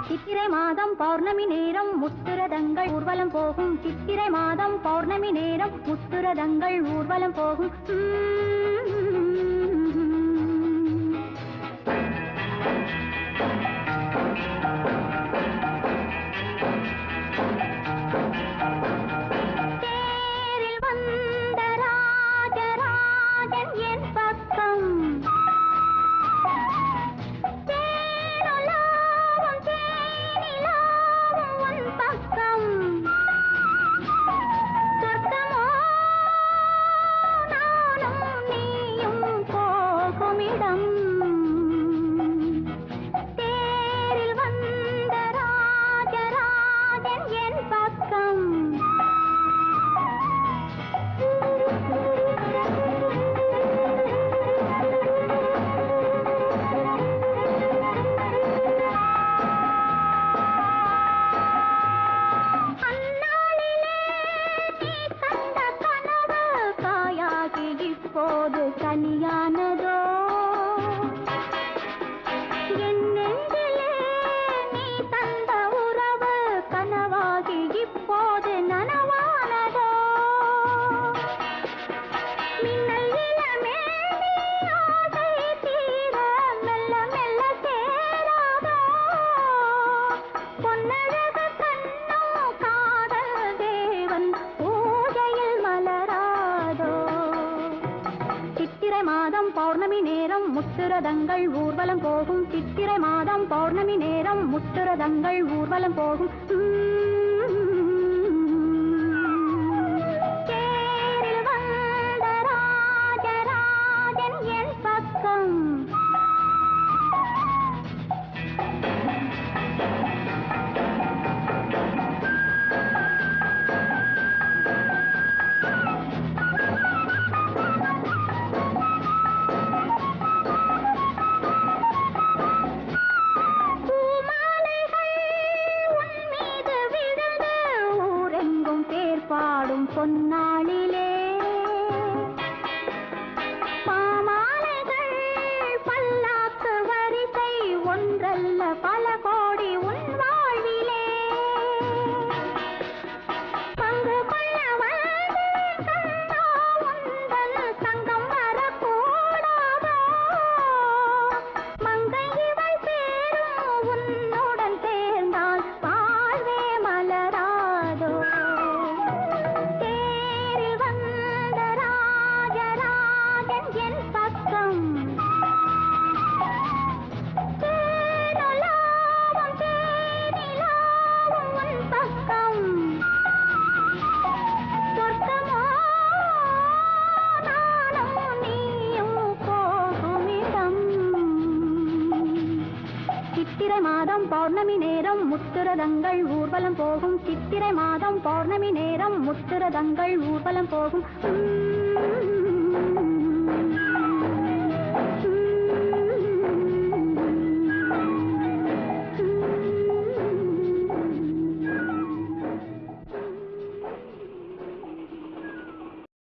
சித்திரை மாதம் பௌர்ணமி நேரம் முத்துரதங்கள் ஊர்வலம் போகும். சித்திரை மாதம் பௌர்ணமி நேரம் முத்துரதங்கள் ஊர்வலம் போகும். இப்போது கனியானதோ என் நெஞ்சிலே நீ தந்த உறவு கனவாகி இப்போது நனவானதோ மின்னல் இளமே ஆசை தீர மெல்ல மெல்ல சேராதோ பொன்னழகு கண்ணோ காதல் தேவன் பூஜையில் மலராதோ சித்திரை மாதம் பௌர்ணமி நேரம் முத்துரதங்கள் ஊர்வலம் போகும். சித்திரை மாதம் பௌர்ணமி நேரம் முத்துரதங்கள் ஊர்வலம் போகும். தேரில் வந்த ராஜராஜன் என் பக்கம் பாடும் பொன்னாளிலே பாமாலைகள் பல்லாக்கு வரிசை ஒன்றல்ல பல கோடி உன் வாழ்விலே பங்கு கொள்ள வந்தேன் கண்ணா உந்தன் சங்கம் வரக்கூடாதோ மங்கை இவள் பேரும் உன்னுடன் சேர்ந்தால் வாழ்வே மலராதோ சித்திரை மாதம் பௌர்ணமி நேரம் முத்துரதங்கள் ஊர்வலம் போகும். சித்திரை மாதம் பௌர்ணமி நேரம் முத்துரதங்கள் ஊர்வலம் போகும்.